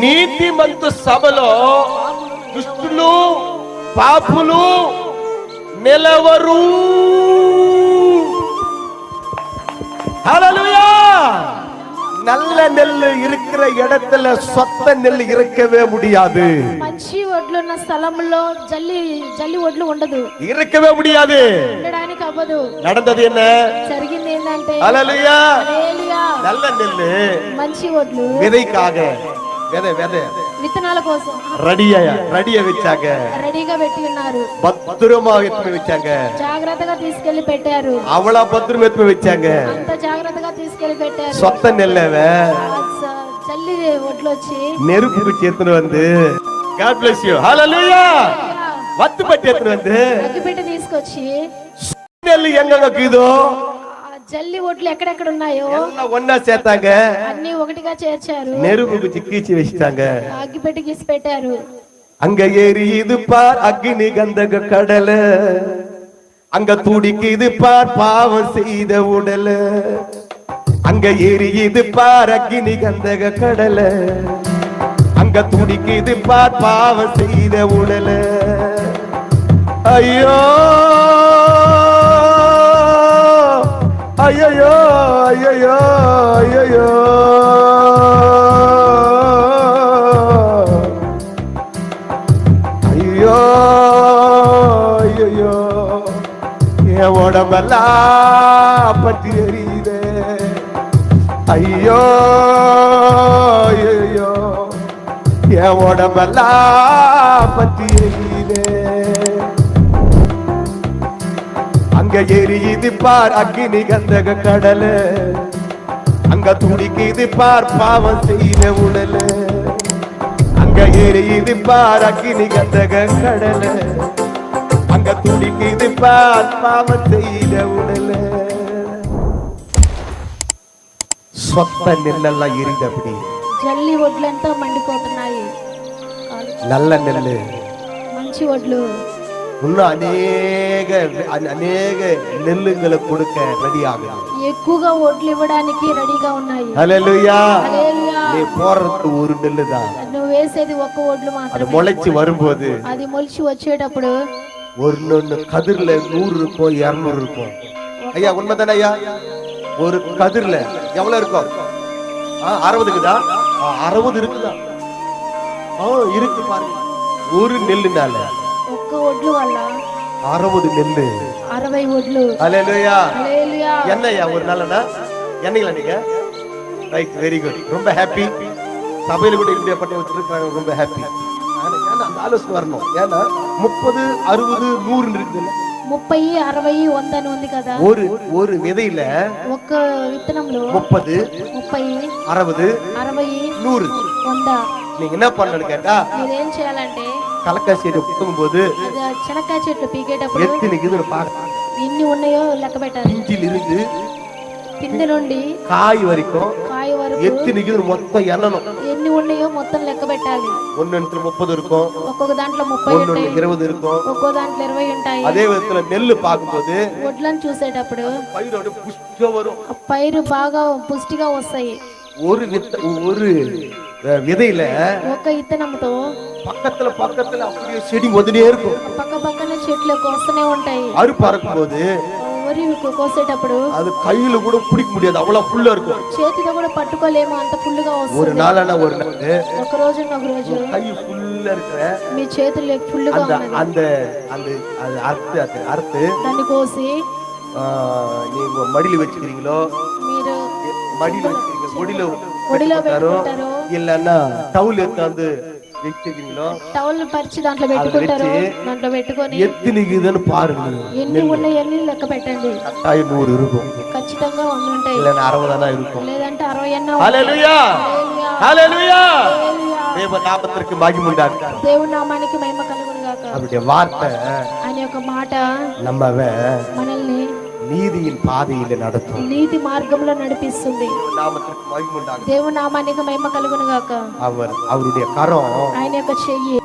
నీతిమంతు సభలో దుష్టులు పాపులు నిలవరు. హల్లెలూయா. நல்ல நெல்லு இருக்கிற இடத்துல சொத்த நெல்லு இருக்கவே முடியாது. మంచి వడ్లు ఉన్న స్థలంలో జల్లి వడ్లు ఉండదు, இருக்கவே முடியாது, ఉండడానికి అవ్వదు. நடந்தது என்ன? జరిగింది ఏంటంటే హల్లెలూయా, హల్లెలూయా, நல்ல நெல்லு మంచి వడ్లు விதைக்காக విత్తనాల కోసం రెడీగా வச்சாங்க, రెడీగా పెట్టి ఉన్నారు. பத்திரமா எத்துமே வச்சாங்க, జాగ్రత్తగా తీసుకెళ్లి పెట్టారు. அவளா பத்திரம் எத்துமே வச்சாங்க, అంత జాగ్రత్తగా తీసుకెళ్లి పెట్టారు. சொத்த நெல்லவே జల్లి వడ్లు వచ్చి நெருப்புக்கு చేతును வந்து God bless you. హల్లెలూయా. వత్తు పట్టి ఎత్తును வந்து అగ్గిపెట్టి తీసుకొచ్చి நெல்லு எங்கங்கக்குதோ జల్లి వడ్లు ఎక్కడెక్కడ ఉన్నాయో எல்லாம் ஒண்ணா சேர்த்தாங்க, అన్ని ఒకటిగా చేర్చారు. நெருப்புக்கு சிக்கிச்சு வச்சிட்டாங்க, అగ్గిపెట్టి గీసి పెట్టారు. அங்க எரியுது பார் அக்னி கந்தக கடல, அங்க துடிக்குது பார் பாவம் செய்த உடல. அங்க எரியுது பார் அக்னி கந்தக கடல, அங்க துடிக்குது பார் பாவம் செய்த உடல. ஐயோ ஐயோ ஐயோ ஐயோ ஐயோ ஐயோ, என் உடம்பெல்லாம் பற்றி எரியுதே. ஐயோ ஐயோ, என் உடம்பெல்லாம் பற்றி எரியுதே. அங்க எரியுது பார் அக்னி கந்தக கடல, அங்க துடிக்குது பார் பாவம் செய்த உடல. அங்க எரியுது பார் அக்னி கந்தக கடல, அங்க துடிக்குது பார் பாவம் செய்த உடல. சொத்த நெல்லெல்லாம் எரிந்தபடி జల్లి వడ్లంతా మండిపోతున్నాయి. நல்ல நெல்லு మంచి వడ్లు இன்னும் அநேக நெல்லுங்களை கொடுக்க ரெடி ஆகுது. ఎక్కువగా వడ్లు ఇవ్వడానికి రెడీగా ఉన్నాయి. ஹல்லேலூயா. హల్లెలూయా. நீ போறது ஒரு நெல்லு தான், నువ్వు వేసేది ఒక్క వడ్లు அது మాత్రమే. முளைச்சு வரும்போது అది మొలిచి వచ్చేటప్పుడు ஒன்னு கதிர்ல 100 இருக்கும் 200 இருக்கும். ஐயா உண்மைதானே ஐயா? ஒரு கதிர்ல எவ்வளவு இருக்கும்? 60 இருக்குதா? 60 இருக்குதா? இருக்கு பாருங்க. ஒரு நெல்லுனால ఒక్క వడ్లు వల్ల 60 நெல்லு, 60 వడ్లు. ஹல்லேலூயா. హల్లెలూయా. என்னையா ஒரு நாளனா என்னங்களா நீங்க? ரைட், வெரி குட், ரொம்ப ஹாப்பி. சபையில கூட இந்தியா பண்ணி வச்சிருக்காங்க, ரொம்ப ஹாப்பி. ஏன்னா அந்த ஆலோசனை வரணும். ஏன்னா 30 60 100 இருக்குதுல்ல, 30 60 100 అని ఉంది కదా. ஒரு விதையில ఒక్క విత్తనంలో 30 30 60 60 100 100. நீங்க என்ன பண்ணணும்னு கேட்டா, మీరేం చేయాలంటే கலக்காய் செடி புடுங்கும்போது అది చెనక్కాయ చెట్లు పీకేటప్పుడు எத்தனை இதுன்னு பார்க்க, ఎన్ని ఉన్నాయో లెక్క పెట్టాలి. பிஞ்சில் இருந்து పిండి నుండి காய் வரைக்கும் కాయ వరకు எத்தனை இது மொத்தம் எண்ணணும். ఎన్ని ఉన్నాయో మొత్తం లెక్క పెట్టాలి. ஒன்னு 30 இருக்கும், ఒక్కొక్క దాంట్లో 30 ஒன்னு ఉంటాయి, 20 இருக்கும். ఒక్కో దాంట్లో 20 ఉంటాయి. அதே விதத்துல நெல்லு பார்க்கும்போது వడ్లను చూసేటప్పుడు பயிரோட புஷ்டியா வரும், ఆ పైరు బాగా పుష్టిగా వస్తాయి. ஒரு விதையில ఒక్క ఇత్తనంతో பக்கத்துல அப்படியே செடி ஒதுனே இருக்கும். పక్క పక్కన చెట్లు వస్తూనే ఉంటాయి. அறு பறக்கும் போது వరి కోసేటప్పుడు அது கையில கூட பிடிக்க முடியாது, அவ்வளவு ஃபுல்லா இருக்கும். చేతితో కూడా పట్టుకోలేము, అంత ఫుల్లుగా ஒரு వస్తుంది. நாளான ஒரு நாள் ఒక రోజు கை ஃபுல்லா இருக்கிற మీ చేతులు ఫుల్లుగా ఉన్నది. அந்த அந்த அறுத்து దాన్ని కోసి நீங்க மடியில வச்சுக்கிறீங்களோ, మీరు மடியில வச்சுக்கிறீங்க, ఒడిలో పెట్టుకుంటారు, இல்லன்னா டவுல் எடுத்து வச்சுக்கிறீங்களோ, టవల్ పరిచి దాంట్లో పెట్టుకుంటారు. దాంట్లో పెట్టుకొని எத்தனைக்குதுன்னு பாருங்க, ఎన్ని ఉన్నాయి ఎన్ని లెక్క పెట్టండి. கட்டாயம் 100 இருக்கும், ఖచ్చితంగా 100 ఉంటాయి, இல்லன்னா 60 இருக்கும். లేదంటే 60 అన్న. హల్లెలూయా. హల్లెలూయా. தேவ நாமத்திற்கு மகிமை உண்டாகட்டும். దేవుని నామానికి మహిమ కలుగును గాక. அவருடைய வார்த்தை ఆయన యొక్క మాట మనల్ని நீதியின் பாதையில நடத்தும், నీతి మార్గంలో నడిపిస్తుంది. நாமத்திற்கு மகிமை உண்டாகட்டும். దేవుని నామానికి మహిమ కలుగును గాక. அவருடைய கரம் ఆయన యొక్క చెయ్యి